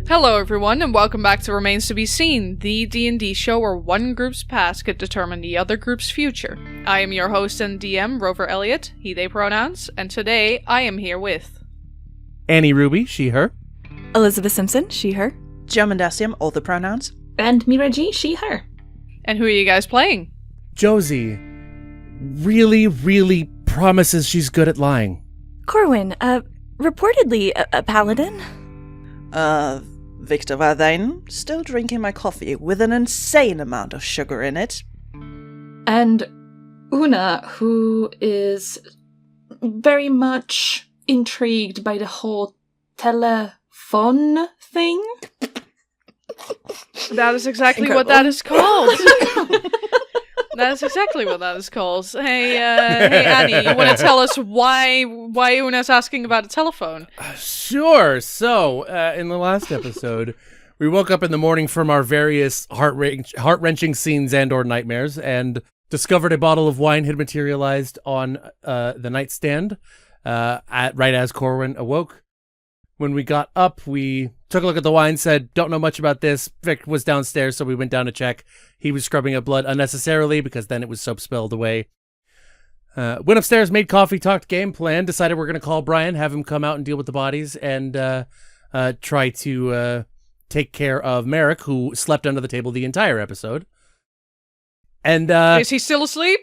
Hello everyone, and welcome back to Remains to be Seen, the D&D show where one group's past could determine the other group's future. I am your host and DM, Rover Elliott, he, they pronouns, and today I am here with... Annie Ruby, she, her. Elizabeth Simpson, she, her. Mendacium, all the pronouns. And Mirah G, she, her. And who are you guys playing? Josie really promises she's good at lying. Corwin, reportedly a paladin. Viktor Valthayne, still drinking my coffee with an insane amount of sugar in it. And Una, who is very much intrigued by the whole telephone thing. That is exactly Incredible. what that is called. That is exactly what that is called. Hey Annie, you want to tell us why Una's asking about a telephone? Sure. So, in the last episode, we woke up in the morning from our various heart-wrenching scenes and or nightmares and discovered a bottle of wine had materialized on the nightstand right as Corwin awoke. When we got up, we took a look at the wine, said, don't know much about this. Vic was downstairs, so we went down to check. He was scrubbing up blood unnecessarily because then it was soap spilled away. Went upstairs, made coffee, talked game plan, decided we're going to call Brian, have him come out and deal with the bodies, and try to take care of Merrick, who slept under the table the entire episode. And is he still asleep?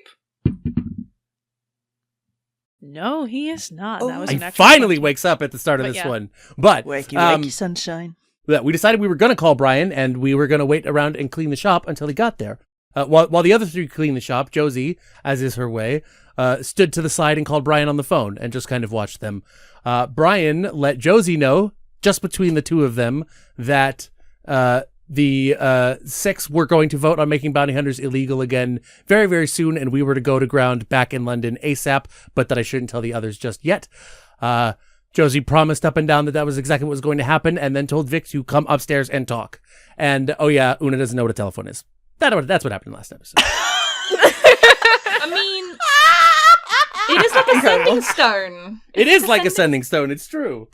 No, he is not. That was he an extra finally question. wakey up at the start of But this yeah. one. But Wakey, sunshine. we decided we were going to call Brian, and we were going to wait around and clean the shop until he got there. While the other three cleaned the shop, Josie, as is her way, stood to the side and called Brian on the phone and just kind of watched them. Brian let Josie know, just between the two of them, that the six were going to vote on making bounty hunters illegal again very, very soon, and we were to go to ground back in London ASAP, but that I shouldn't tell the others just yet. Josie promised up and down that was exactly what was going to happen, and then told Vic to come upstairs and talk. And, oh yeah, Una doesn't know what a telephone is. That's what happened last episode. I mean, it is like a sending stone. It is like a sending stone, it's true.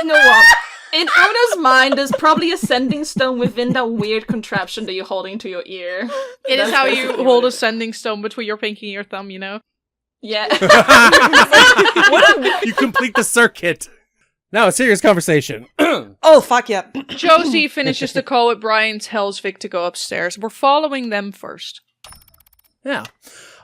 You know what? In Una's mind, there's probably a sending stone within that weird contraption that you're holding to your ear. It is That's how basically you what hold it a is. sending stone between your pinky and your thumb, you know? Yeah. You complete the circuit. Now, a serious conversation. Oh, fuck yeah. Josie finishes the call with Brian, tells Vic to go upstairs. We're following them first. Yeah.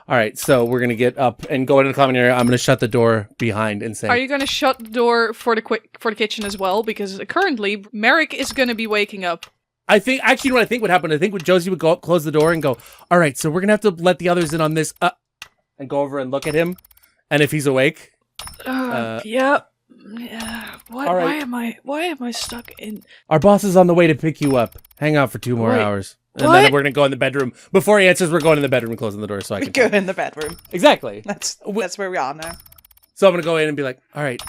All right, so we're going to get up and go into the common area. I'm going to shut the door behind and say... Are you going to shut the door for the kitchen as well? Because currently, Merrick is going to be waking up. I think, actually, what I think would happen, I think Josie would go up, close the door, and go, all right, so we're going to have to let the others in on this, and go over and look at him, and if he's awake... Yeah. What? All right. Why am I stuck in... Our boss is on the way to pick you up. Hang out for 2 more Wait, hours. And what? then we're going to go in the bedroom. Before he answers, we're going in the bedroom and closing the door so I We can... go talk. in the bedroom. Exactly. That's where we are now. So I'm going to go in and be like, all right,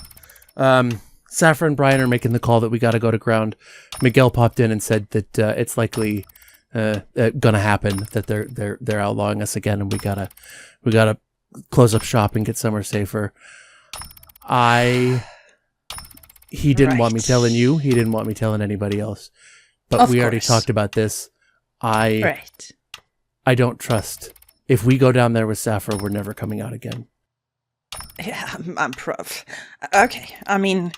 Saffron and Brian are making the call that we got to go to ground. Miguel popped in and said that it's likely going to happen, that they're outlawing us again, and we gotta close up shop and get somewhere safer. He didn't want me telling you. He didn't want me telling anybody else. But Of we already course. talked about this. Right. I don't trust. If we go down there with Saffron, we're never coming out again. Yeah, I'm prof. Okay, I mean...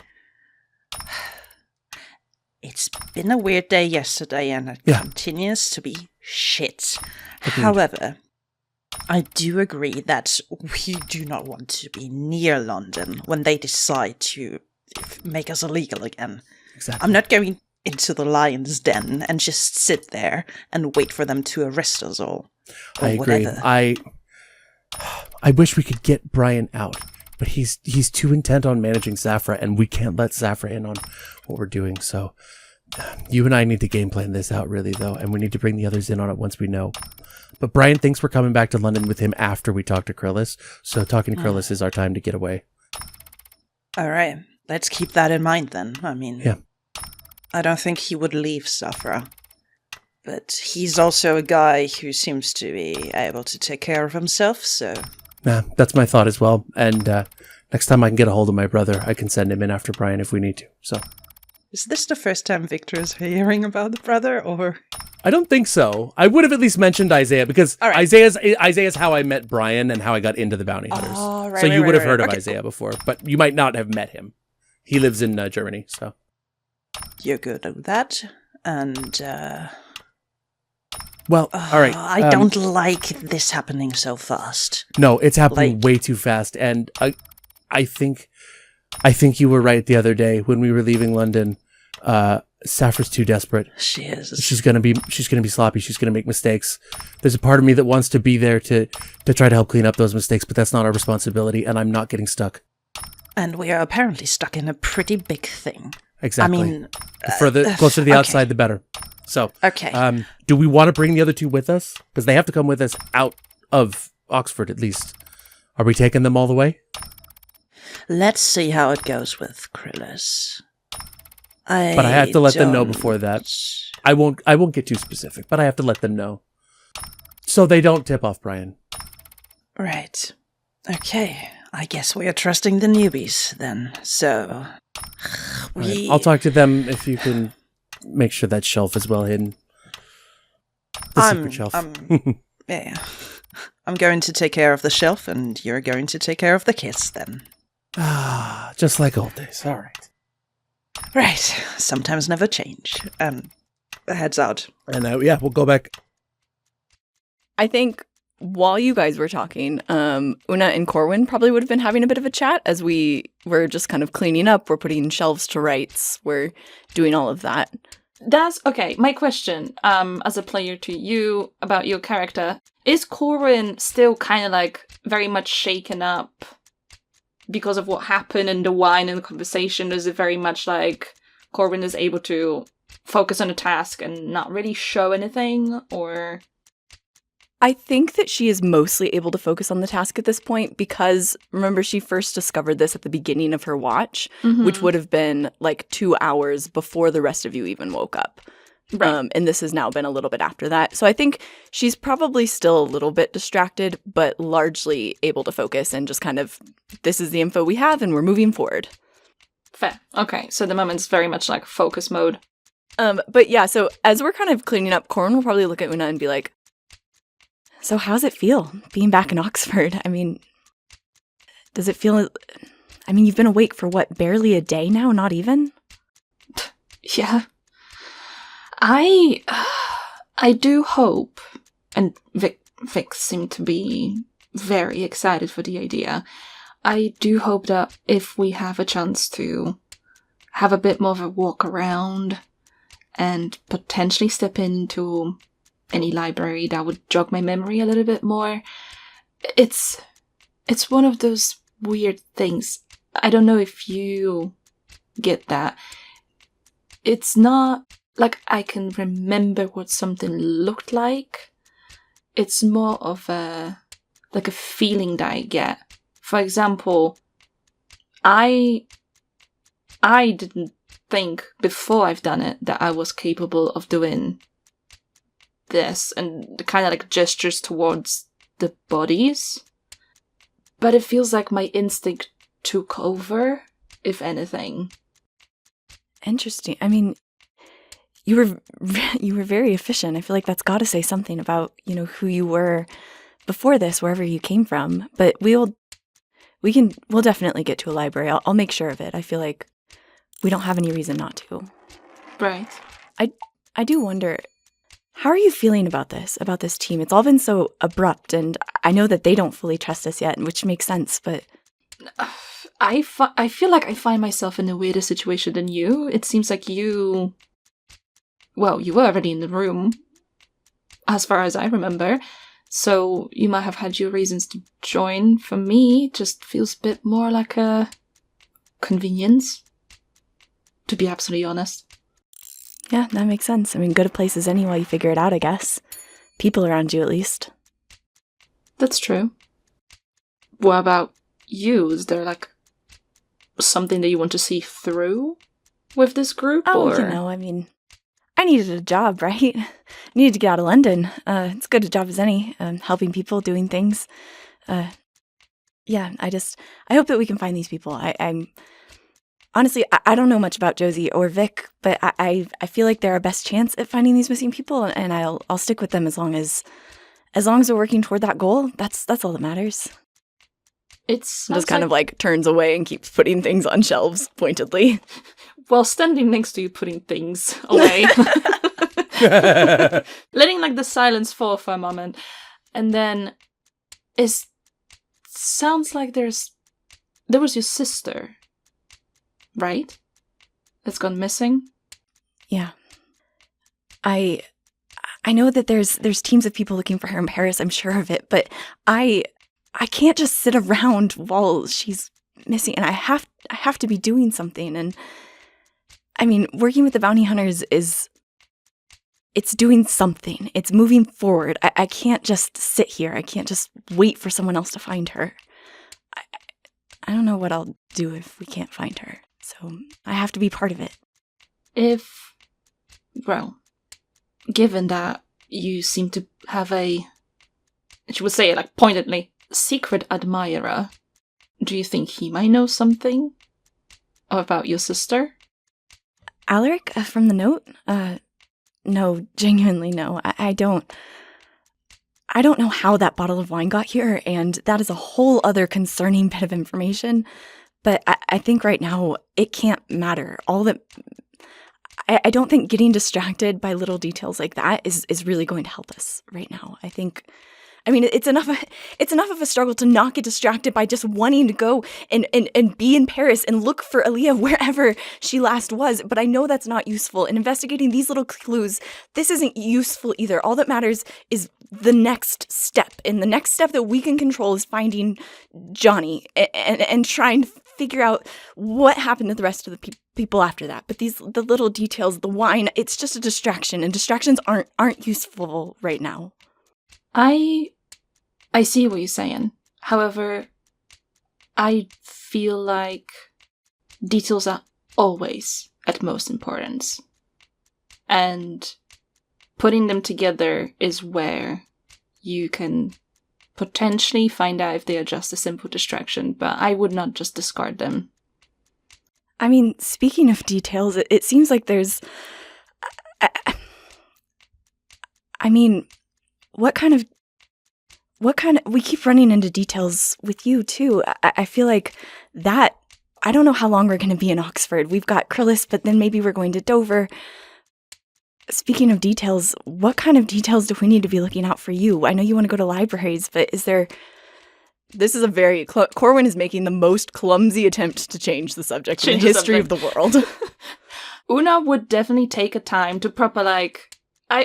It's been a weird day yesterday, and it continues to be shit. Agreed. However, I do agree that we do not want to be near London when they decide to make us illegal again. Exactly. I'm not going into the lion's den and just sit there and wait for them to arrest us all. Or I agree. whatever. I wish we could get Brian out, but he's too intent on managing Zafra, and we can't let Zafra in on what we're doing. So you and I need to game plan this out, really, though, and we need to bring the others in on it once we know. But Brian thinks we're coming back to London with him after we talk to Krillus, so talking to Krillus is our time to get away. All right, let's keep that in mind then. I mean, Yeah. I don't think he would leave Safra. But he's also a guy who seems to be able to take care of himself, so... Yeah, that's my thought as well. And next time I can get a hold of my brother, I can send him in after Brian if we need to. So Is this the first time Viktor is hearing about the brother, or? I don't think so. I would have at least mentioned Isaiah, because All right. Isaiah's how I met Brian and how I got into the bounty hunters. Oh, right, so you right, would have right, heard right. of Okay. Isaiah before, but you might not have met him. He lives in Germany, so. You're good at that, and Well, all right. I don't like this happening so fast. No, it's happening Like- way too fast, and I think you were right the other day when we were leaving London. Saffron's too desperate. She is. She's gonna be sloppy. She's gonna make mistakes. There's a part of me that wants to be there to try to help clean up those mistakes, but that's not our responsibility, and I'm not getting stuck. And we are apparently stuck in a pretty big thing. Exactly. I mean, the closer to the okay. outside, the better. So, Okay. do we want to bring the other two with us? Because they have to come with us out of Oxford, at least. Are we taking them all the way? Let's see how it goes with Krillus. But I have to let them know don't- before that. I won't get too specific, but I have to let them know. So they don't tip off Brian. Right. Okay. I guess we are trusting the newbies then. So All right, I'll talk to them if you can make sure that shelf is well hidden. The secret shelf. Yeah. I'm going to take care of the shelf, and you're going to take care of the kiss then. Just like old days. All right. Right. Sometimes never change. Heads out. And yeah, we'll go back. I think while you guys were talking, Una and Corwin probably would have been having a bit of a chat as we were just kind of cleaning up. We're putting shelves to rights. We're doing all of that. That's okay. My question, as a player to you about your character, is Corwin still kind of like very much shaken up because of what happened and the wine and the conversation? Is it very much like Corwin is able to focus on a task and not really show anything, or? I think that she is mostly able to focus on the task at this point because, remember, she first discovered this at the beginning of her watch, which would have been like 2 hours before the rest of you even woke up. Right. And this has now been a little bit after that. So I think she's probably still a little bit distracted, but largely able to focus and just kind of, this is the info we have and we're moving forward. Fair. Okay, so the moment's very much like focus mode. But yeah, so as we're kind of cleaning up, Corwin will probably look at Una and be like, so how's it feel being back in Oxford? I mean, does it feel, I mean, you've been awake for what, barely a day now? Not even? Yeah. I do hope, and Vic seemed to be very excited for the idea. I do hope that if we have a chance to have a bit more of a walk around and potentially step into any library that would jog my memory a little bit more, it's one of those weird things. I don't know if you get that. It's not like I can remember what something looked like. It's more of a feeling that I get. For example, I didn't think before I've done it that I was capable of doing this and the kind of like gestures towards the bodies. But it feels like my instinct took over, if anything. Interesting. I mean, you were very efficient. I feel like that's got to say something about, who you were before this, wherever you came from. But we'll definitely get to a library. I'll make sure of it. I feel like we don't have any reason not to. Right. I do wonder, how are you feeling about this team? It's all been so abrupt, and I know that they don't fully trust us yet, which makes sense, but I feel like I find myself in a weirder situation than you. It seems like you were already in the room, as far as I remember. So you might have had your reasons to join. For me, it just feels a bit more like a convenience, to be absolutely honest. yeah, that makes sense. I mean, go to places any while you figure it out, I guess. People around you, at least. That's true. What about you? Is there like something that you want to see through with this group? Oh, or? I mean, I needed a job, right? I needed to get out of London. It's as good a job as any, helping people, doing things. Yeah, I hope that we can find these people. honestly, I don't know much about Josie or Vic, but I feel like they're our best chance at finding these missing people, and I'll stick with them as long as we're working toward that goal. That's all that matters. It's Just kind of like turns away and keeps putting things on shelves pointedly. while standing next to you, putting things away, letting like the silence fall for a moment, and then sounds like there was your sister, right? That's gone missing. Yeah, I know that there's teams of people looking for her in Paris. I'm sure of it, but I can't just sit around while she's missing, and I have to be doing something. And I mean, working with the bounty hunters it's doing something. It's moving forward. I can't just sit here. I can't just wait for someone else to find her. I don't know what I'll do if we can't find her. So I have to be part of it. Given that you seem to have she would say it like pointedly, secret admirer, do you think he might know something about your sister? Alaric, from the note? No, genuinely no. I don't know how that bottle of wine got here, and that is a whole other concerning bit of information. But I think right now it can't matter. I don't think getting distracted by little details like that is really going to help us right now. It's enough of a struggle to not get distracted by just wanting to go and be in Paris and look for Aaliyah wherever she last was. But I know that's not useful. And investigating these little clues, this isn't useful either. All that matters is the next step. And the next step that we can control is finding Johnny and trying to figure out what happened to the rest of the people after that. But the little details, the wine, it's just a distraction, and distractions aren't useful right now. I see what you're saying. However, I feel like details are always at most importance. And putting them together is where you can potentially find out if they are just a simple distraction, but I would not just discard them. I mean, speaking of details, it seems like there's... we keep running into details with you, too. I feel like that... I don't know how long we're going to be in Oxford. We've got Crillis, but then maybe we're going to Dover. Speaking of details, what kind of details do we need to be looking out for you? I know you want to go to libraries, but is there... This is a very... Corwin is making the most clumsy attempt to change the subject in the history of the world. Una would definitely take a time to proper,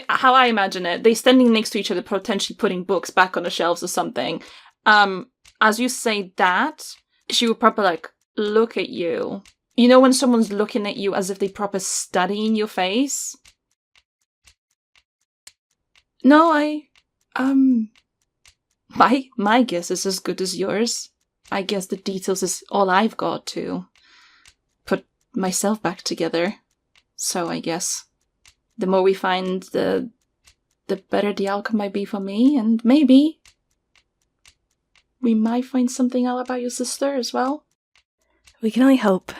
how I imagine it, they standing next to each other, potentially putting books back on the shelves or something. As you say that, she would proper, look at you. You know when someone's looking at you as if they proper studying your face? No, my guess is as good as yours. I guess the details is all I've got to put myself back together. So I guess the more we find, the better the outcome might be for me, and maybe we might find something out about your sister as well. We can only hope.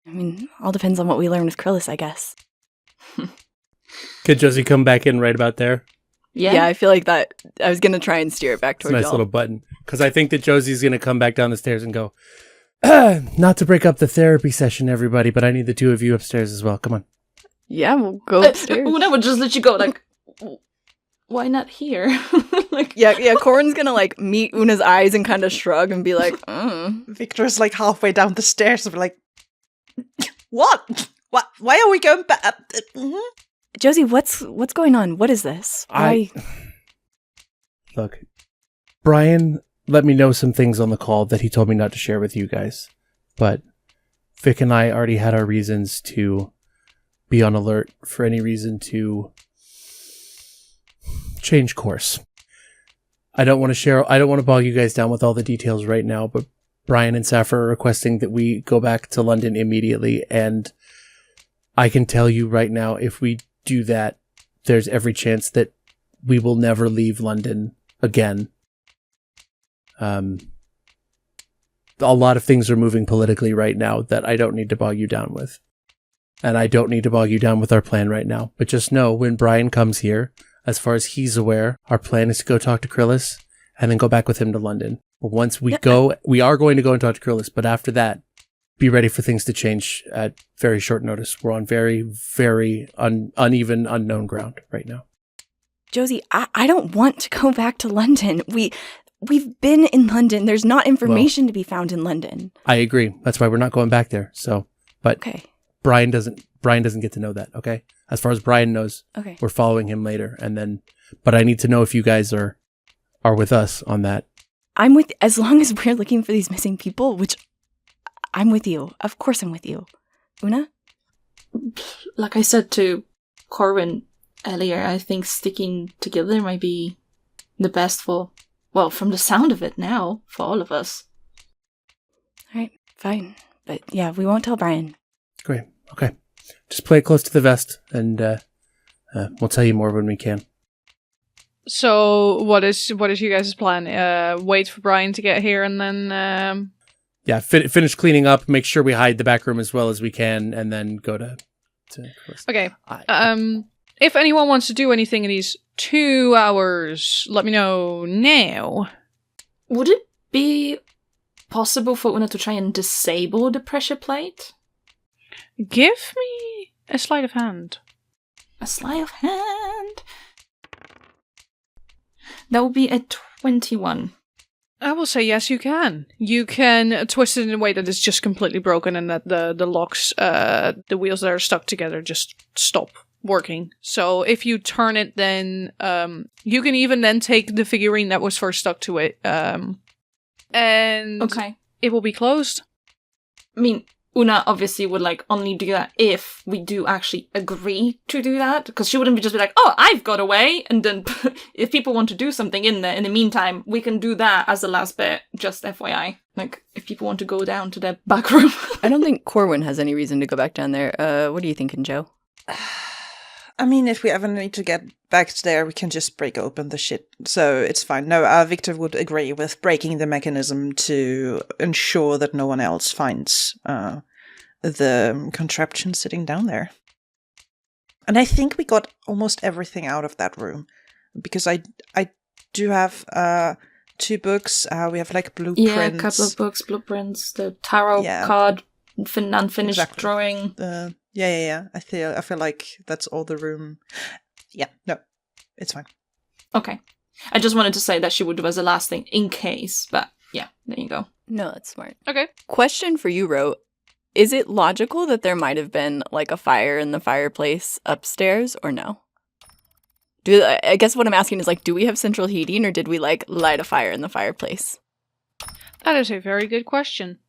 I mean, all depends on what we learn with Crillis, I guess. Could Josie come back in right about there? Yeah, I feel like that. I was going to try and steer it back towards It's a nice y'all. little button. Because I think that Josie's going to come back down the stairs and go, not to break up the therapy session, everybody, but I need the two of you upstairs as well. Come on. Yeah, we'll go upstairs. Una would just let you go, why not here? Yeah, Corwin's going to, meet Una's eyes and kind of shrug and be like, Viktor's, halfway down the stairs and be like, what? What? Why are we going back? Josie, what's going on? What is this? Why? Look, Brian let me know some things on the call that he told me not to share with you guys. But Vic and I already had our reasons to be on alert for any reason to change course. I don't want to bog you guys down with all the details right now, but Brian and Saffir are requesting that we go back to London immediately, and I can tell you right now, if we do that, there's every chance that we will never leave London again. a lot of things are moving politically right now that I don't need to bog you down with. And I don't need to bog you down with our plan right now. But just know, when Brian comes here, as far as he's aware, our plan is to go talk to Krillis and then go back with him to London. But once we go, we are going to go and talk to Krillis. But after that, be ready for things to change at very short notice. We're on very, very uneven, unknown ground right now. Josie, I don't want to go back to London. We've been in London. There's not information to be found in London. I agree. That's why we're not going back there. So, but okay. Brian doesn't get to know that, okay? As far as Brian knows, okay. We're following him later, and then, but I need to know if you guys are with us on that. I'm with, as long as we're looking for these missing people, which I'm with you. Of course I'm with you. Una? Like I said to Corwin earlier, I think sticking together might be the best from the sound of it now, for all of us. All right, fine. But yeah, we won't tell Brian. Great. Okay. Just play it close to the vest, and we'll tell you more when we can. So, what is you guys' plan? Wait for Brian to get here, and then finish cleaning up. Make sure we hide the back room as well as we can, and then go to okay. If anyone wants to do anything in these 2 hours, let me know now. Would it be possible for Una to try and disable the pressure plate? Give me a sleight of hand. A sleight of hand? That would be a 21. I will say yes, you can. You can twist it in a way that it's just completely broken and that the locks, the wheels that are stuck together just stop working. So if you turn it, then you can even then take the figurine that was first stuck to it, and okay, it will be closed. I mean, Una obviously would only do that if we do actually agree to do that, because she wouldn't just be like, "Oh, I've got away," and then if people want to do something in there in the meantime, we can do that as the last bit. Just FYI, if people want to go down to their back room. I don't think Corwin has any reason to go back down there. What are you thinking, Joe? I mean, if we ever need to get back there, we can just break open the shit, so it's fine. No, Viktor would agree with breaking the mechanism to ensure that no one else finds the contraption sitting down there. And I think we got almost everything out of that room, because I do have 2 books. We have blueprints. Yeah, a couple of books, blueprints, the tarot card, unfinished drawing. Yeah. I feel like that's all the room. Yeah, no, it's fine. Okay. I just wanted to say that she would do as the last thing in case, but yeah, there you go. No, that's smart. Okay. Question for you, Ro. Is it logical that there might have been a fire in the fireplace upstairs, or no? I guess what I'm asking is do we have central heating, or did we light a fire in the fireplace? That is a very good question.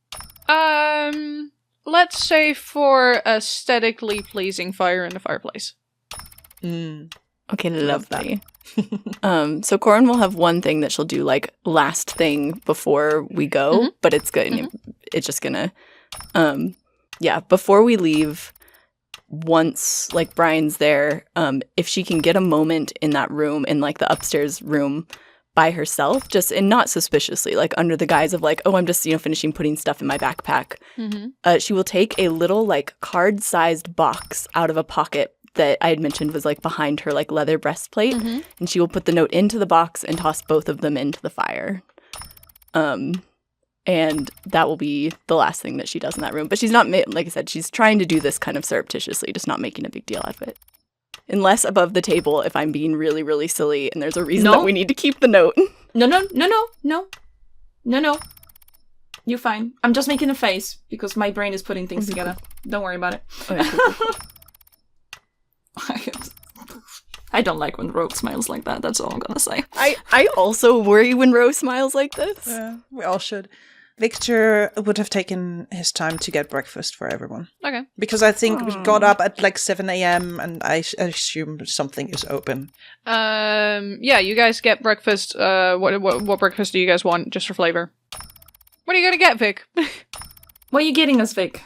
Let's say for aesthetically pleasing fire in the fireplace. Okay, lovely. So Corin will have one thing that she'll do last thing before we go, but it's good. Mm-hmm. It's just gonna, before we leave, once Brian's there, if she can get a moment in that room, in the upstairs room by herself, just, and not suspiciously, under the guise of oh, I'm just, finishing putting stuff in my backpack. Mm-hmm. She will take a little card-sized box out of a pocket that I had mentioned was behind her leather breastplate, and she will put the note into the box and toss both of them into the fire. And that will be the last thing that she does in that room. But she's not, like I said, she's trying to do this kind of surreptitiously, just not making a big deal out of it. Unless above the table, if I'm being really, really silly and there's a reason that we need to keep the note. No. You're fine. I'm just making a face because my brain is putting things together. Don't worry about it. Okay, cool. I don't like when Rogue smiles like that. That's all I'm gonna say. I also worry when Rose smiles like this. We all should. Viktor would have taken his time to get breakfast for everyone. Okay. Because I think we got up at 7 a.m. and I assume something is open. Yeah, you guys get breakfast. What breakfast do you guys want, just for flavor? What are you gonna get, Vic? What are you getting us, Vic?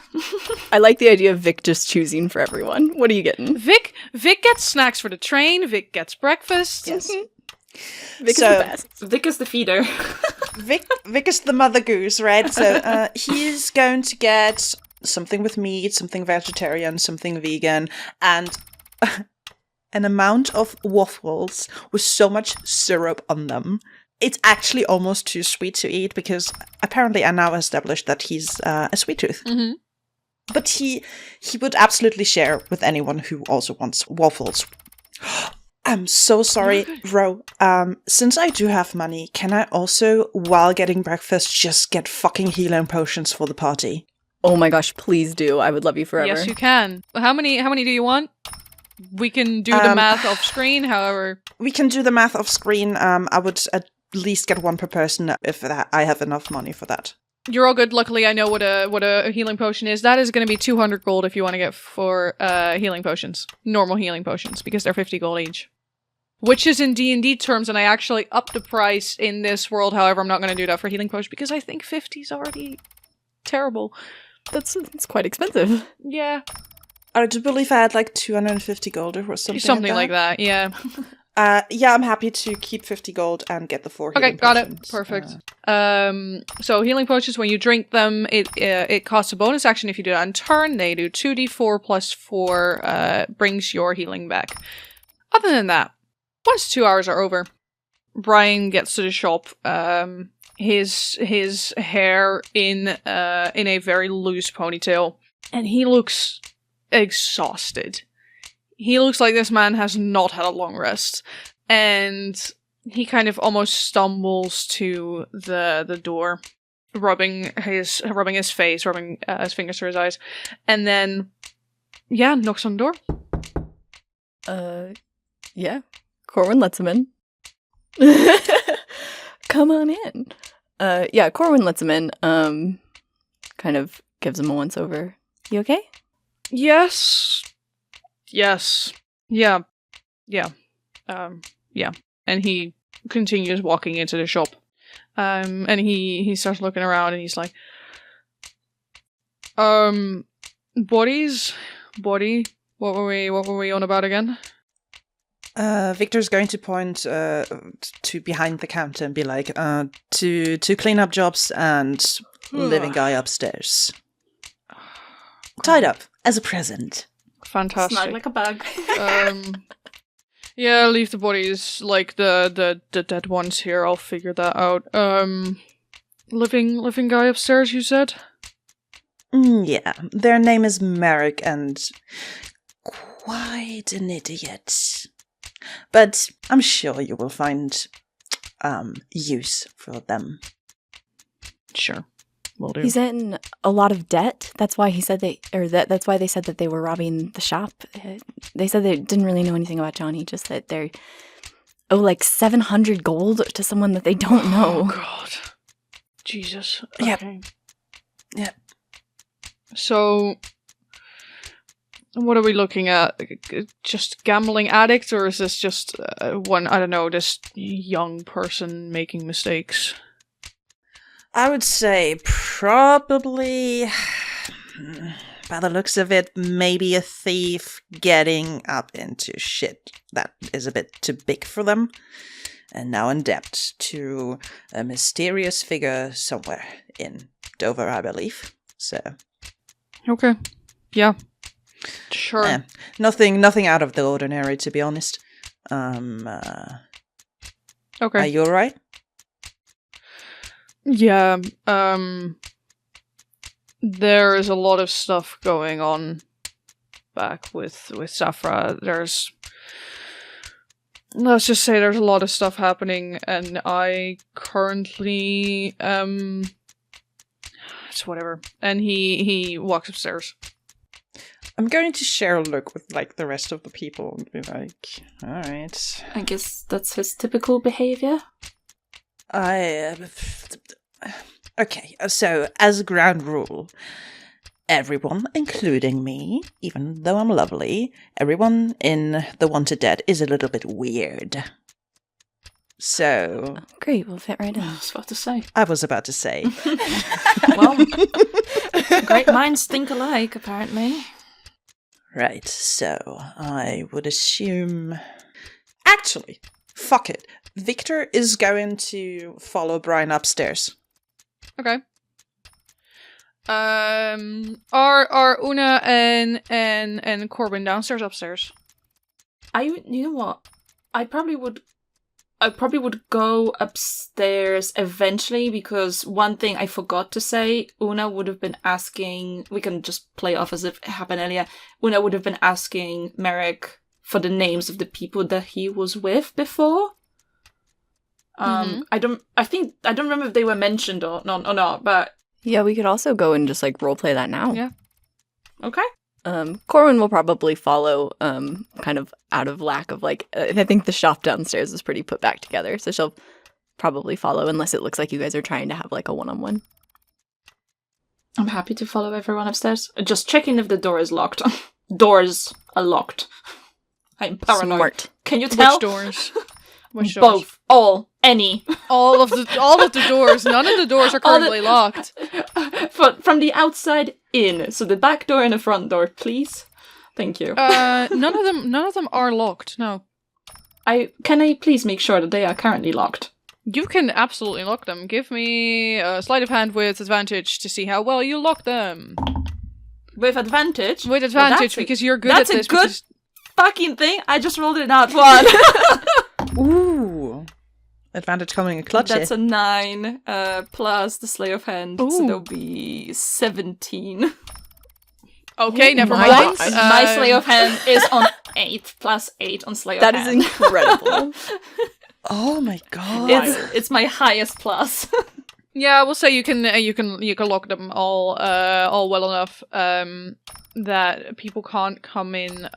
I like the idea of Vic just choosing for everyone. What are you getting? Vic gets snacks for the train. Vic gets breakfast. Yes. Vic is the best. Vic is the feeder. Vic is the mother goose, right? So he's going to get something with meat, something vegetarian, something vegan, and an amount of waffles with so much syrup on them. It's actually almost too sweet to eat because apparently I now established that he's a sweet tooth. Mm-hmm. But he would absolutely share with anyone who also wants waffles. I'm so sorry, Ro. Since I do have money, can I also, while getting breakfast, just get fucking healing potions for the party? Oh my gosh, please do. I would love you forever. Yes, you can. How many do you want? We can do the math off screen, however. We can do the math off screen. I would at least get one per person if I have enough money for that. You're all good. Luckily, I know what a healing potion is. That is going to be 200 gold if you want to get 4 healing potions. Normal healing potions, because they're 50 gold each. Which is in D&D terms, and I actually upped the price in this world. However, I'm not going to do that for healing potion, because I think 50 is already terrible. It's quite expensive. Yeah. I do believe I had like 250 gold or something. Something like that, yeah. Yeah, I'm happy to keep 50 gold and get the 4 healing got potions. it. Perfect. So healing potions, when you drink them, it costs a bonus action if you do that in turn. They do 2d4 plus 4 brings your healing back. Other than that, once 2 hours are over, Brian gets to the shop. His hair in a very loose ponytail, and he looks exhausted. He looks like this man has not had a long rest, and he kind of almost stumbles to the door, rubbing his face, rubbing his fingers through his eyes, and then knocks on the door. Yeah. Corwin lets him in. Come on in. Corwin lets him in. Kind of gives him a once over. You okay? Yes. Yeah. And he continues walking into the shop. And he starts looking around and he's like, bodies? Body? What were we on about again? Victor's going to point to behind the counter and be like, to clean up jobs and living guy upstairs. Tied up as a present. Fantastic. Snug like a bug. Yeah, leave the bodies like the dead ones here. I'll figure that out. Living guy upstairs, you said? Yeah, their name is Merrick and quite an idiot. But I'm sure you will find use for them. Sure. Will do. He's in a lot of debt. That's why he said that's why they said that they were robbing the shop. They said they didn't really know anything about Johnny, just that they owe like 700 gold to someone that they don't know. Oh God. Jesus. Okay. Yep. So what are we looking at? Just gambling addict, or is this just this young person making mistakes? I would say probably, by the looks of it, maybe a thief getting up into shit that is a bit too big for them, and now in debt to a mysterious figure somewhere in Dover, I believe. So, okay, yeah, sure. Nothing out of the ordinary, to be honest. Okay. Are you alright? Yeah, there is a lot of stuff going on back with Safra. Let's just say there's a lot of stuff happening, and I currently, it's whatever. And he walks upstairs. I'm going to share a look with, like, the rest of the people and be like, alright. I guess that's his typical behavior. Okay, so as a ground rule, everyone, including me, even though I'm lovely, everyone in The Wanted Dead is a little bit weird. So... Great, we'll fit right in. I was about to say. I was about to say. Well, great minds think alike, apparently. Right, so I would assume... Actually, fuck it. Viktor is going to follow Brian upstairs. Okay. Are Una and Corwin downstairs, upstairs? You know what? I probably would go upstairs eventually, because one thing I forgot to say, Una would have been asking, we can just play off as if it happened earlier, Una would have been asking Merrick for the names of the people that he was with before. I don't remember if they were mentioned or not, but... Yeah, we could also go and just, like, roleplay that now. Yeah. Okay. Corwin will probably follow, kind of out of lack of, like, I think the shop downstairs is pretty put back together, so she'll probably follow unless it looks like you guys are trying to have, like, a one-on-one. I'm happy to follow everyone upstairs. Just checking if the door is locked. Doors are locked. I'm paranoid. Smart. Can you tell? Which doors? Which doors? Both. All. Any. All of the doors. None of the doors are currently locked. From the outside in. So the back door and the front door, please. Thank you. None of them are locked. No. Can I please make sure that they are currently locked? You can absolutely lock them. Give me a sleight of hand with advantage to see how well you lock them. With advantage? With advantage, because you're good at this. That's a good fucking thing. I just rolled it out one. Ooh. Advantage coming in clutch. That's a 9 plus the sleight of hand. Ooh. So there'll be 17. Okay, never my mind. gosh. My sleight of hand is on 8 plus 8 on sleight of That hand. is incredible. Oh my god. It's my highest plus. Yeah, we'll say you can lock them all well enough that people can't come in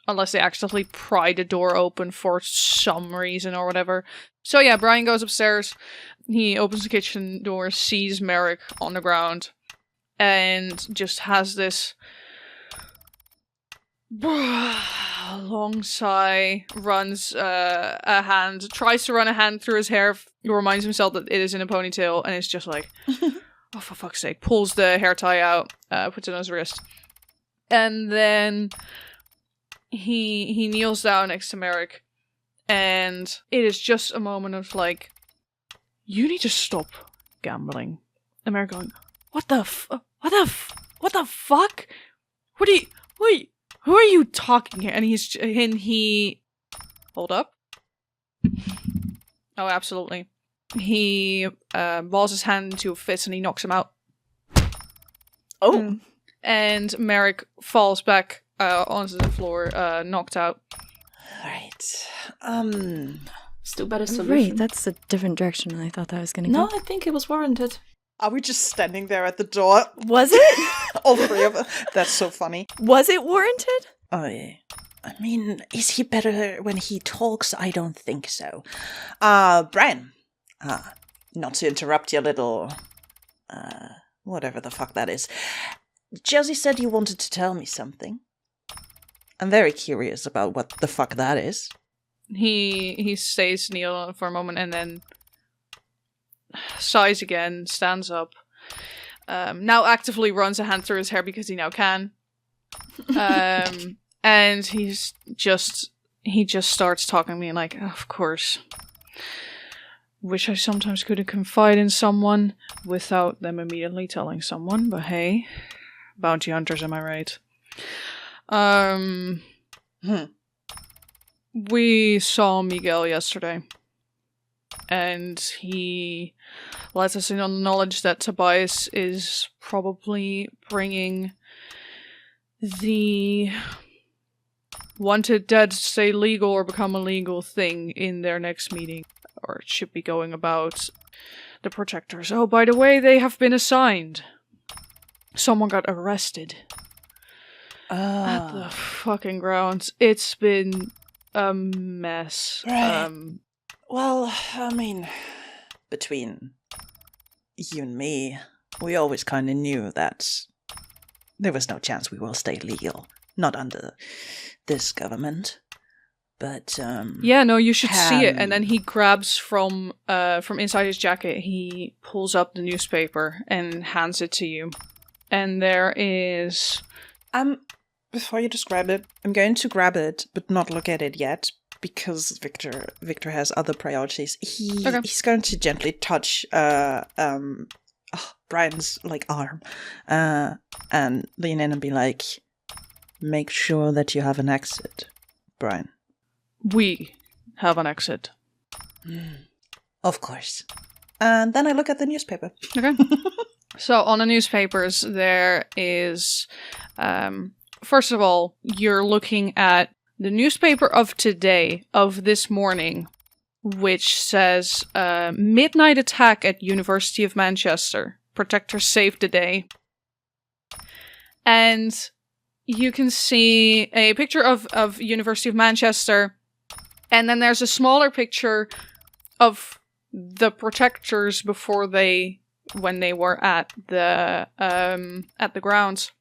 unless they accidentally pry the door open for some reason or whatever. So yeah, Brian goes upstairs. He opens the kitchen door, sees Merrick on the ground, and just has this long sigh, tries to run a hand through his hair, reminds himself that it is in a ponytail, and it's just like, oh, for fuck's sake, pulls the hair tie out, puts it on his wrist. And then he kneels down next to Merrick, and it is just a moment of like, you need to stop gambling. And Merrick going, what the fuck? Who are you talking here? And he hold up. Oh, absolutely. He balls his hand into a fist and he knocks him out. Oh. And Merrick falls back onto the floor, knocked out. Right. Still better Right, solution. that's a different direction than I thought that was going to No, go. I think it was warranted. Are we just standing there at the door? Was it? All three of us. That's so funny. Was it warranted? Oh, yeah. I mean, is he better when he talks? I don't think so. Brian. Not to interrupt your little... whatever the fuck that is. Josie said you wanted to tell me something. I'm very curious about what the fuck that is. He stays kneel for a moment and then sighs again, stands up, now actively runs a hand through his hair because he now can. And he just starts talking to me like, of course. Wish I sometimes could confide in someone without them immediately telling someone, but hey, bounty hunters, am I right? We saw Miguel yesterday, and he lets us in on the knowledge that Tobias is probably bringing the wanted dead to stay legal or become illegal thing in their next meeting, or it should be going about the protectors. Oh, by the way, they have been assigned. Someone got arrested at the fucking grounds. It's been a mess. Right. Well, I mean, between you and me, we always kind of knew that there was no chance we will stay legal. Not under this government. But, yeah, no, you should see it. And then he grabs from inside his jacket, he pulls up the newspaper and hands it to you. And there is... before you describe it, I'm going to grab it, but not look at it yet, because Viktor has other priorities. Okay. He's going to gently touch Brian's arm, and lean in and be like, "Make sure that you have an exit, Brian." We have an exit. Of course. And then I look at the newspaper. Okay. So on the newspapers, there is, first of all, you're looking at the newspaper of today, of this morning, which says, midnight attack at University of Manchester. Protectors saved the day. And you can see a picture of University of Manchester, and then there's a smaller picture of the protectors before when they were at the grounds.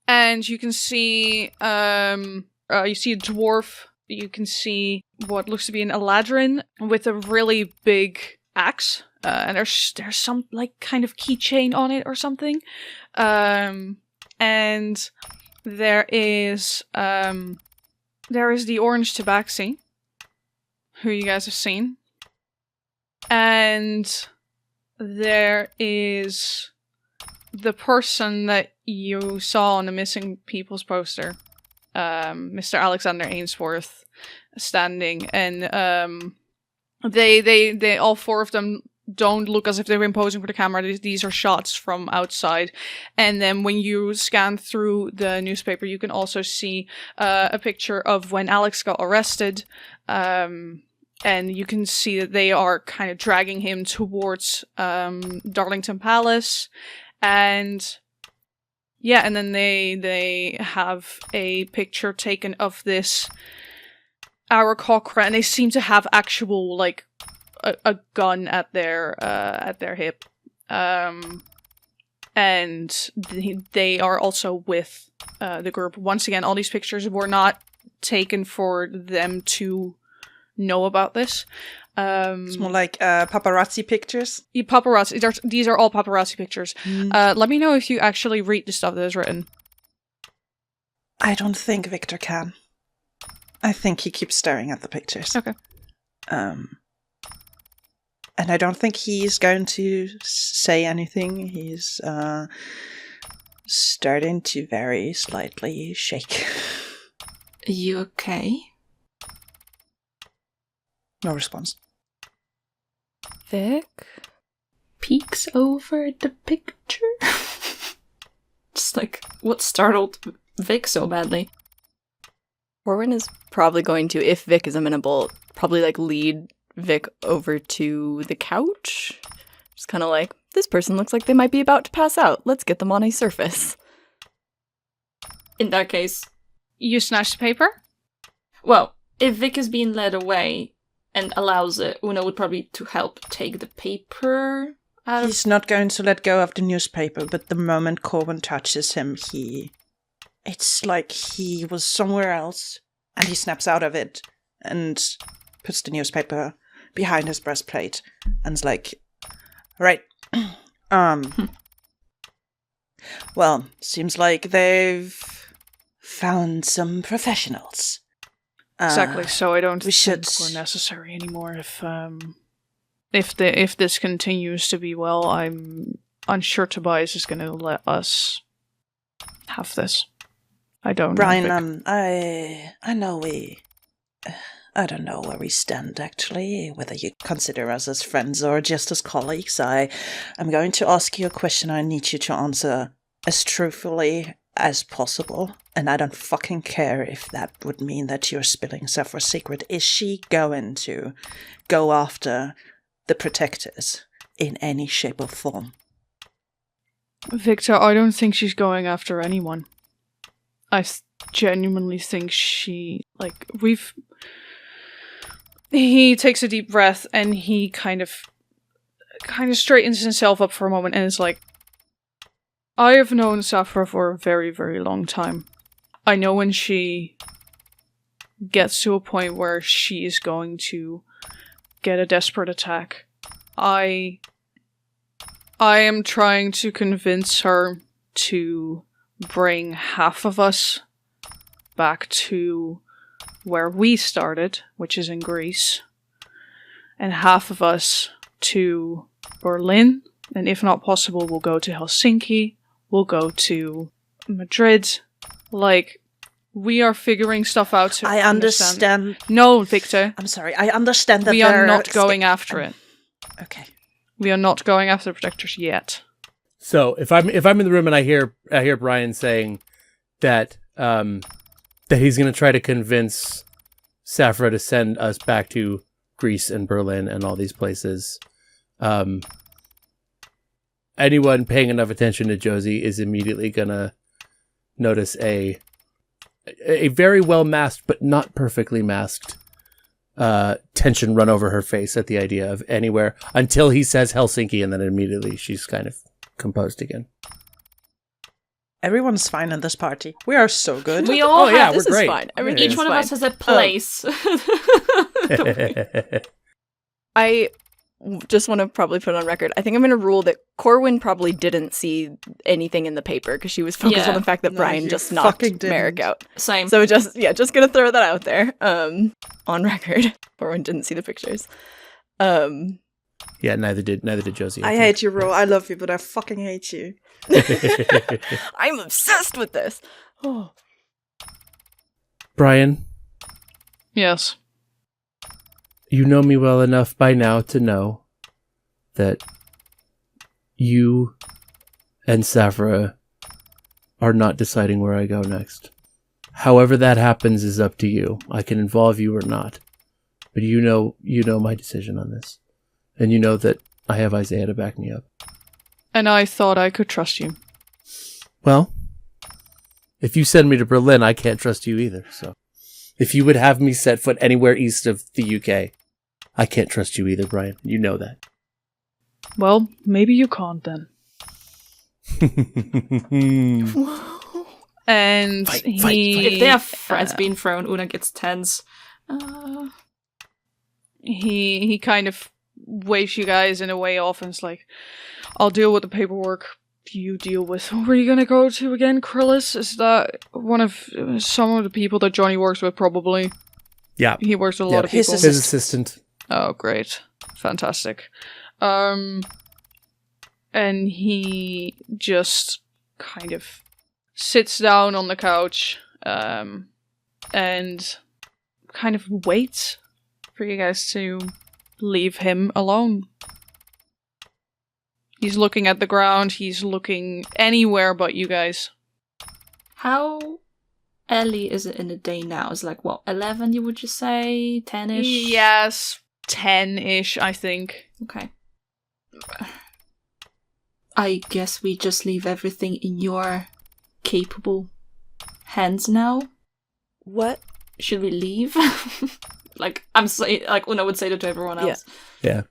And you can see you see a dwarf, you can see what looks to be an Eladrin with a really big axe, and there's some kind of keychain on it or something. And there is the orange tabaxi, who you guys have seen. And there is the person that you saw on the missing people's poster, Mr. Alexander Ainsworth, standing, and they all four of them don't look as if they've been posing for the camera. These are shots from outside. And then when you scan through the newspaper, you can also see a picture of when Alex got arrested. And you can see that they are kind of dragging him towards Darlington Palace. And yeah, and then they have a picture taken of this Aarakocra, and they seem to have actual, a gun at their hip. And they are also with the group. Once again, all these pictures were not taken for them to know about this. It's more like paparazzi pictures. Yeah, paparazzi. These are all paparazzi pictures. Let me know if you actually read the stuff that is written. I don't think Viktor can. I think he keeps staring at the pictures. Okay. And I don't think he's going to say anything. He's starting to very slightly shake. Are you okay? No response. Vic? Peeks over the picture. Just what startled Vic so badly? Corwin is probably going to, if Vic is amenable, probably lead Vic over to the couch. Just kind of this person looks like they might be about to pass out. Let's get them on a surface. In that case, You snatch the paper? well, if Vic is being led away and allows it, Una would probably to help take the paper out of... He's not going to let go of the newspaper, but the moment Corwin touches him, it's like he was somewhere else, and he snaps out of it and puts the newspaper behind his breastplate and is like, right, well, seems like they've found some professionals. Exactly. So I don't think should- we're necessary anymore. If this continues to be well, I'm unsure Tobias is going to let us have this. I don't Brian, know. I know I don't know where we stand, actually, whether you consider us as friends or just as colleagues. I'm going to ask you a question I need you to answer as truthfully as possible, and I don't fucking care if that would mean that you're spilling Sephra's secret. Is she going to go after the protectors in any shape or form? Viktor, I don't think she's going after anyone. I genuinely think she, he takes a deep breath and he kind of straightens himself up for a moment and is like, I have known Sephra for a very, very long time. I know when she gets to a point where she is going to get a desperate attack. I am trying to convince her to bring half of us back to where we started, which is in Greece, and half of us to Berlin, and if not possible, we'll go to Helsinki, we'll go to Madrid. Like, we are figuring stuff out to I understand. No, Viktor. I'm sorry. I understand that We are not going after it. Okay. We are not going after the protectors yet. So if I'm in the room and I hear Brian saying that that he's going to try to convince Sappho to send us back to Greece and Berlin and all these places, anyone paying enough attention to Josie is immediately going to notice a very well masked but not perfectly masked tension run over her face at the idea of anywhere until he says Helsinki, and then immediately she's kind of composed again. Everyone's fine in this party. We are so good. We all have, this we're great. is fine. each one of us has a place. I just want to probably put on record. I think I'm going to rule that Corwin probably didn't see anything in the paper because she was focused on the fact that Brian just knocked Merrick out. Same. So just going to throw that out there on record. Corwin didn't see the pictures. Yeah, neither did Josie. I hate you, Ro. I love you, but I fucking hate you. I'm obsessed with this. Oh. Brian, Yes. you know me well enough by now to know that you and Sappho are not deciding where I go next. However that happens is up to you. I can involve you or not. But you know my decision on this. And you know that I have Isaiah to back me up. And I thought I could trust you. Well, if you send me to Berlin, I can't trust you either. So, if you would have me set foot anywhere east of the UK, I can't trust you either, Brian. You know that. Well, maybe you can't then. And Fight. If they have threats being thrown, Una gets tense. He kind of waves you guys in a way off and is like, I'll deal with the paperwork. You deal with... Where are you going to go to again, Krillis? Is that some of the people that Johnny works with, probably? Yeah. He works with a lot of people. His assistant. Oh, great. Fantastic. And he just kind of sits down on the couch and kind of waits for you guys to leave him alone. He's looking at the ground. He's looking anywhere but you guys. How early is it in the day now? It's like, 11, you would just say? 10-ish? Yes, 10-ish, I think. Okay. I guess we just leave everything in your capable hands now. What? Should we leave? Una would say that to everyone else. Yeah.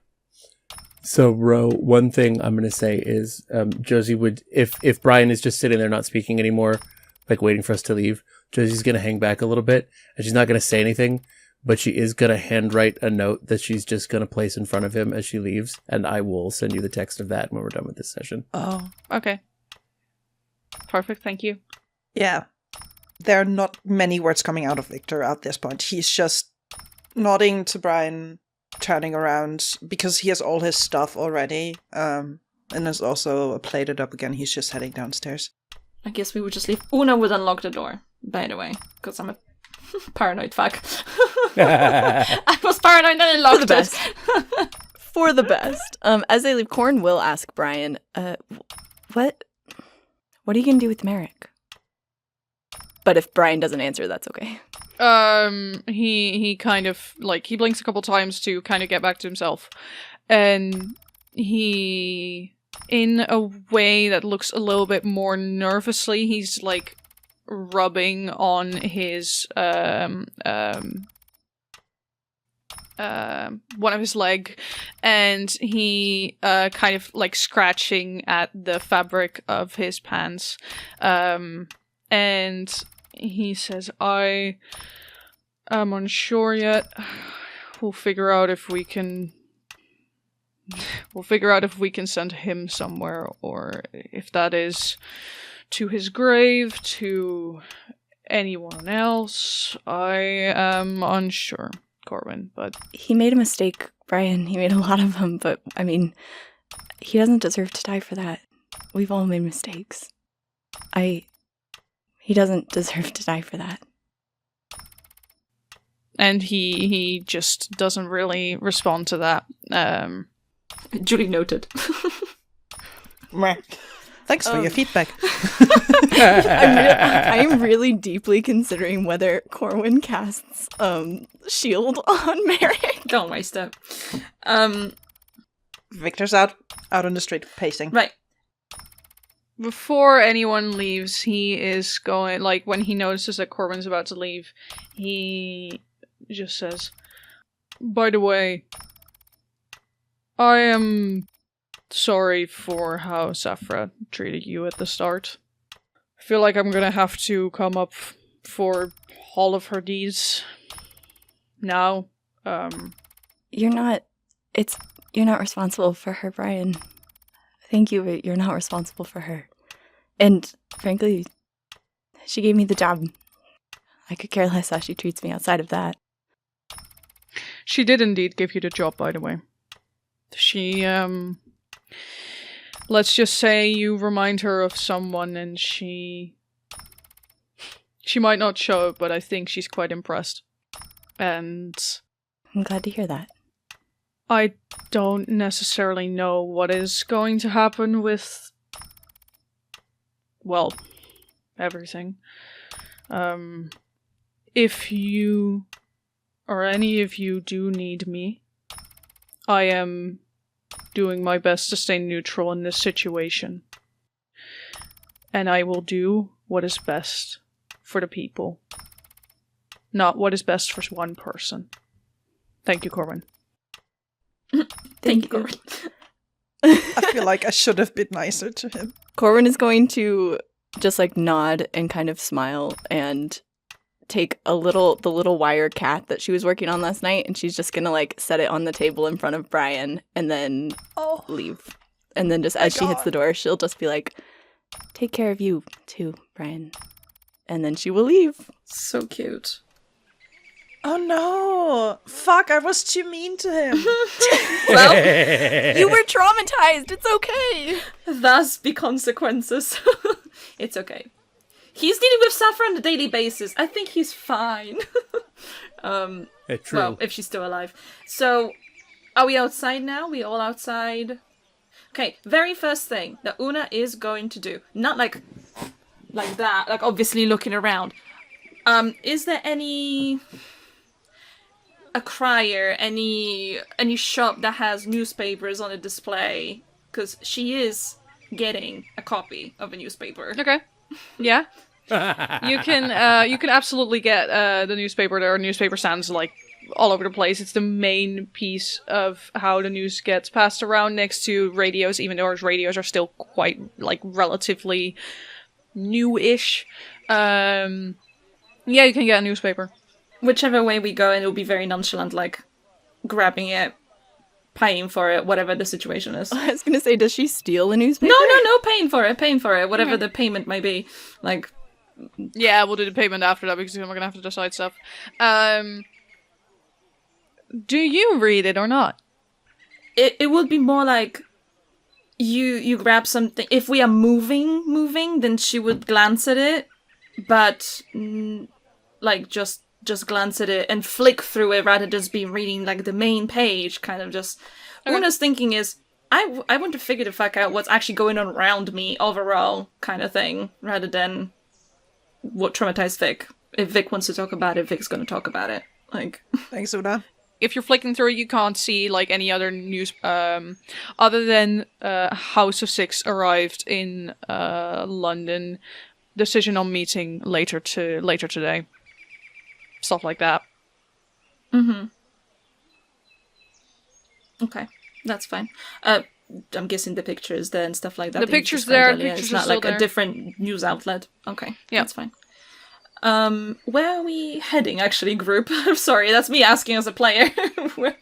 So, Ro, one thing I'm going to say is Josie would, if Brian is just sitting there not speaking anymore, like waiting for us to leave, Josie's going to hang back a little bit, and she's not going to say anything, but she is going to handwrite a note that she's just going to place in front of him as she leaves, and I will send you the text of that when we're done with this session. Oh. Okay. Perfect, thank you. Yeah. There are not many words coming out of Viktor at this point. He's just nodding to Brian, turning around, because he has all his stuff already, and is also plated up again. He's just heading downstairs. I guess we would just leave. Una would unlock the door, by the way, because I'm a paranoid fuck. I was paranoid and I locked it. For the best. As they leave, Corn will ask Brian, what are you going to do with Merrick? But if Brian doesn't answer, that's okay. He kind of, he blinks a couple times to kind of get back to himself. And he, in a way that looks a little bit more nervously, he's, rubbing on his, one of his leg, and he, kind of, scratching at the fabric of his pants. And he says, I am unsure yet. We'll figure out if we can send him somewhere, or if that is to his grave, to anyone else, I am unsure, Corwin, but... He made a mistake, Brian. He made a lot of them, but, I mean, he doesn't deserve to die for that. We've all made mistakes. He doesn't deserve to die for that. And he just doesn't really respond to that. Duly noted. Thanks for your feedback. I'm really deeply considering whether Corwin casts shield on Merrick. Don't waste it. Victor's out on the street pacing. Right. Before anyone leaves, he is going, like, when he notices that Corwin's about to leave, he just says, "By the way, I am sorry for how Saphra treated you at the start. I feel like I'm gonna have to come up for all of her deeds now. You're not responsible for her, Brian. Thank you, but you're not responsible for her. And frankly, she gave me the job. I could care less how she treats me outside of that." She did indeed give you the job, by the way. She, let's just say you remind her of someone and she might not show it, but I think she's quite impressed. And I'm glad to hear that. I don't necessarily know what is going to happen with, well, everything. If you, or any of you, do need me, I am doing my best to stay neutral in this situation. And I will do what is best for the people. Not what is best for one person. Thank you, Corwin. Thank you. Corwin. I feel like I should have been nicer to him. Corwin is going to just like nod and kind of smile and take the little wire cat that she was working on last night, and she's just gonna like set it on the table in front of Brian and then leave. And then just as she hits the door, she'll just be like, "Take care of you too, Brian." And then she will leave. So cute. Oh no! Fuck, I was too mean to him. Well, You were traumatized. It's okay. thus be consequences. It's okay. He's dealing with Saphra on a daily basis. I think he's fine. True. Well, if she's still alive. So, are we outside now? We all outside? Okay, very first thing that Una is going to do. Not like that, like obviously looking around. Is there a crier, any shop that has newspapers on a display? Because she is getting a copy of a newspaper. Okay. Yeah. You can absolutely get the newspaper. There are newspaper stands like all over the place. It's the main piece of how the news gets passed around, next to radios, even though our radios are still quite like relatively new-ish. Yeah, you can get a newspaper. Whichever way we go, and it'll be very nonchalant, like grabbing it, paying for it, whatever the situation is. I was gonna say, does she steal a newspaper? No, paying for it, whatever the payment may be. Like, Yeah, we'll do the payment after that because we're gonna have to decide stuff. Do you read it or not? it would be more like you grab something. If we are moving, then she would glance at it, but like just glance at it and flick through it rather than just be reading like the main page, kind of just. Okay. Una's thinking is, I want to figure the fuck out what's actually going on around me overall, kind of thing, rather than what traumatized Vic. If Vic wants to talk about it, Vic's going to talk about it. Like, Thanks, Una. If you're flicking through, you can't see like any other news other than House of Six arrived in London. Decision on meeting later today. Stuff like that. mm-hmm. Okay, that's fine. I'm guessing the pictures there and stuff like that. The that you pictures described there, earlier. pictures It's are not still like there. a different news outlet. Okay, Yeah. that's fine. Where are we heading, actually, group? I'm sorry, that's me asking as a player.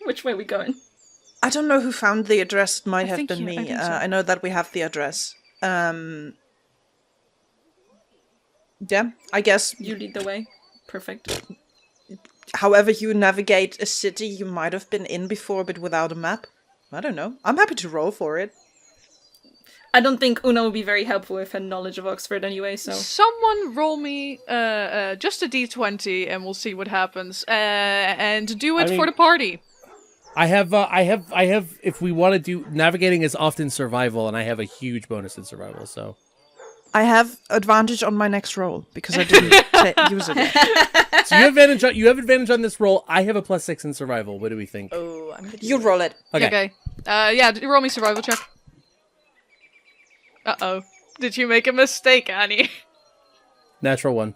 Which way are we going? I don't know who found the address. It might I have think been you- me. I think so. I know that we have the address. Yeah, I guess. You lead the way. Perfect. However you navigate a city you might have been in before, but without a map. I don't know. I'm happy to roll for it. I don't think Una would be very helpful with her knowledge of Oxford anyway, so... Someone roll me just a d20 and we'll see what happens. And do it for the party. I have, if we want to do, navigating is often survival, and I have a huge bonus in survival, so. I have advantage on my next roll, because I didn't use it yet. So you have advantage on this roll. I have a +6 in survival. What do we think? Oh, I'm gonna You roll it. Okay. Yeah, roll me survival check. Uh-oh. Did you make a mistake, Annie? Natural 1.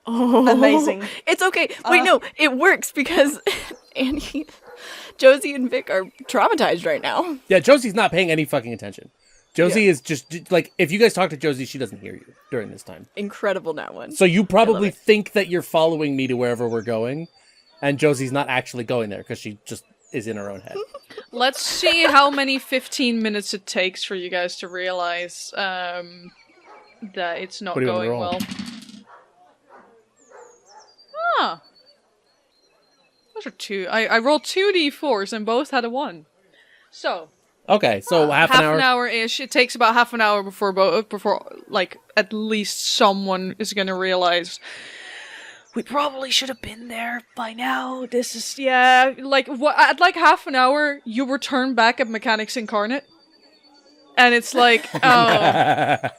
Oh, amazing. It's okay. Wait, no, it works because Annie, Josie, and Vic are traumatized right now. Yeah, Josie's not paying any fucking attention. Josie is just, like, if you guys talk to Josie, she doesn't hear you during this time. Incredible, that one. So you probably think that you're following me to wherever we're going, and Josie's not actually going there because she just is in her own head. Let's see how many 15 minutes it takes for you guys to realize that it's not going well. Ah. Those are two. I rolled 2d4s and both had a 1. So. Okay, so half an hour. Half an hour-ish. It takes about half an hour before like, at least someone is gonna realize we probably should have been there by now. This is, like, at like half an hour, you return back at Mechanics Incarnate. And it's like, I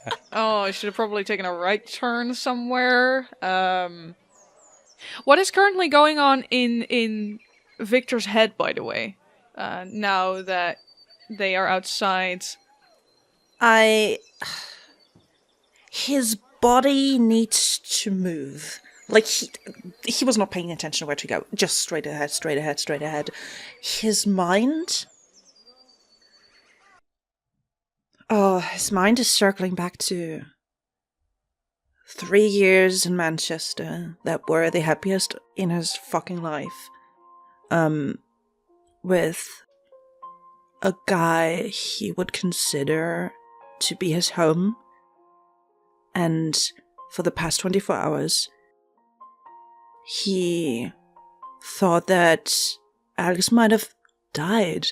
should have probably taken a right turn somewhere. What is currently going on in Viktor's head, by the way? Now that they are outside. His body needs to move. Like, he was not paying attention where to go. Just straight ahead, straight ahead, straight ahead. His mind... his mind is circling back to 3 years in Manchester that were the happiest in his fucking life. With a guy he would consider to be his home. And for the past 24 hours, he thought that Alex might have died,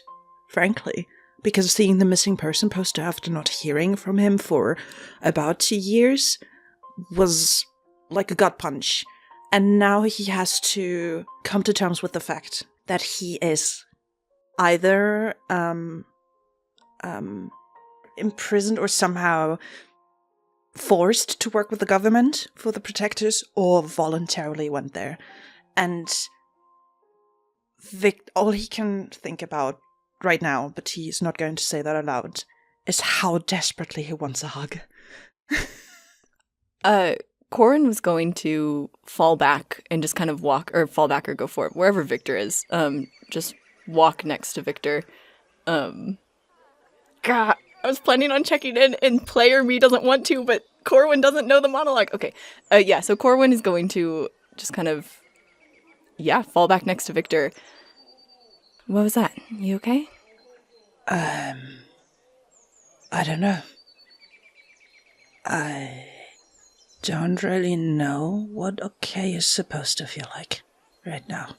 frankly, because seeing the missing person poster after not hearing from him for about 2 years was like a gut punch. And now he has to come to terms with the fact that he is either imprisoned or somehow forced to work with the government for the protectors, or voluntarily went there. And Vic, all he can think about right now, but he's not going to say that aloud, is how desperately he wants a hug. Corwin was going to fall back and just kind of walk, or fall back or go for it, wherever Viktor is. Just walk next to Viktor. God, I was planning on checking in, and player me doesn't want to, but Corwin doesn't know the monologue. Okay. So Corwin is going to just kind of, fall back next to Viktor. What was that? You okay? I don't know. I don't really know what okay is supposed to feel like right now.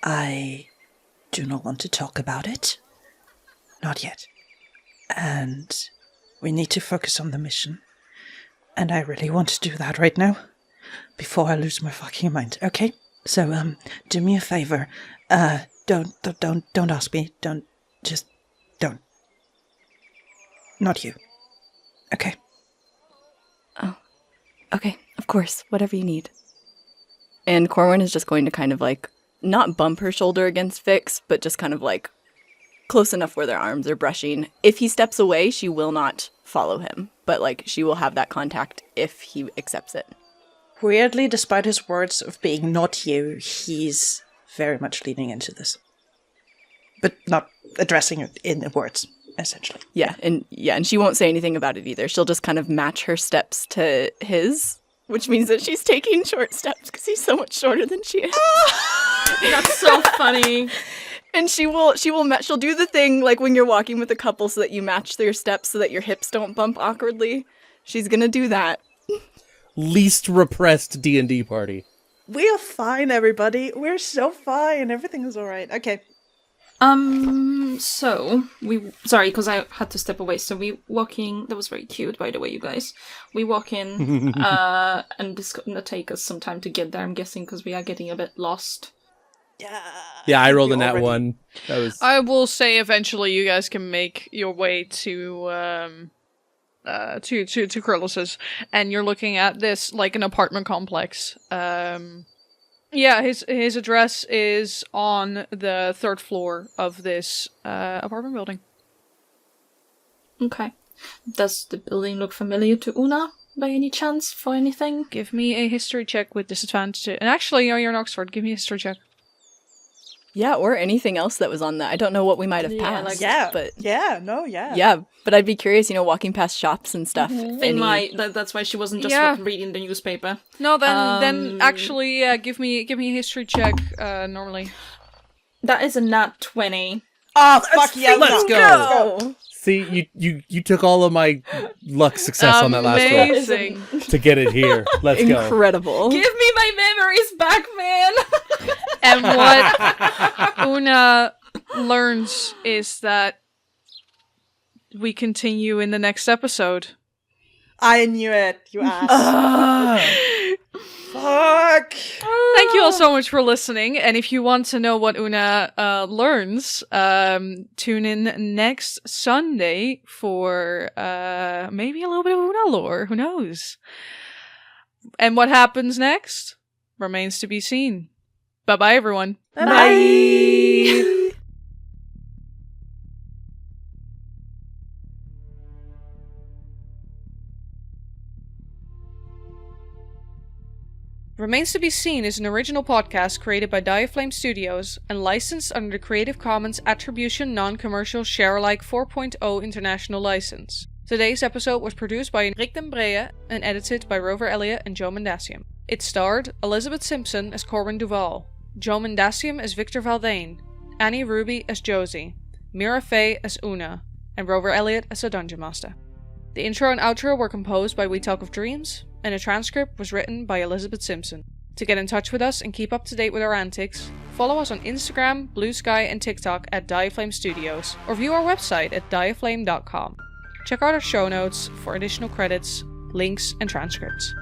I do not want to talk about it. Not yet. And we need to focus on the mission. And I really want to do that right now, before I lose my fucking mind. Okay? So, do me a favor. Don't ask me. Don't. Not you. Okay. Oh. Okay, of course. Whatever you need. And Corwin is just going to kind of like, not bump her shoulder against Vix, but just kind of like close enough where their arms are brushing. If he steps away, she will not follow him, but like she will have that contact if he accepts it. Weirdly, despite his words of being not you, he's very much leaning into this. But not addressing it in words, essentially. Yeah, and she won't say anything about it either. She'll just kind of match her steps to his, which means that she's taking short steps because he's so much shorter than she is. That's so funny. And she'll do the thing like when you're walking with a couple so that you match their steps so that your hips don't bump awkwardly. She's gonna do that. Least repressed D&D party. We are fine, everybody. We're so fine. Everything is all right. Okay. So sorry, because I had to step away. So we walk in. That was very cute, by the way, you guys. We walk in, and it's gonna take us some time to get there. I'm guessing because we are getting a bit lost. Yeah, I rolled in that one. That was. I will say eventually you guys can make your way to Krillos's, and you're looking at this like an apartment complex. Yeah, his address is on the 3rd floor of this apartment building. Okay. Does the building look familiar to Una by any chance for anything? Give me a history check with disadvantage. And actually, you're in Oxford. Give me a history check. Yeah, or anything else that was on that. I don't know what we might have passed. But Yeah, but I'd be curious, walking past shops and stuff. That's why she wasn't just reading the newspaper. No, then actually, give me a history check. Normally, that is a nat 20. Oh, fuck yeah! Let's go. See, you took all of my luck success on that last roll amazing to get it here. Let's go. Incredible. Give me my memories back, man. And what Una learns is that we continue in the next episode. I knew it, you ass. Fuck. Thank you all so much for listening. And if you want to know what Una learns, tune in next Sunday for maybe a little bit of Una lore. Who knows? And what happens next remains to be seen. Bye-bye, everyone. Bye. Remains to be Seen is an original podcast created by Dyaflame Studios and licensed under the Creative Commons Attribution Non-Commercial Share-alike 4.0 International License. Today's episode was produced by Richard Breejen and edited by Rover, Elliott and Joe Mendacium. It starred Elizabeth Simpson as Corwin Duvall, Joe Mendacium as Viktor Valthayne, Annie Ruby as Josie, Mirah Fae as Una, and Rover Elliott as the Dungeon Master. The intro and outro were composed by We Talk of Dreams, and a transcript was written by Elizabeth Simpson. To get in touch with us and keep up to date with our antics, follow us on Instagram, Bluesky, and TikTok at Dyaflame Studios, or view our website at dyaflame.com. Check out our show notes for additional credits, links, and transcripts.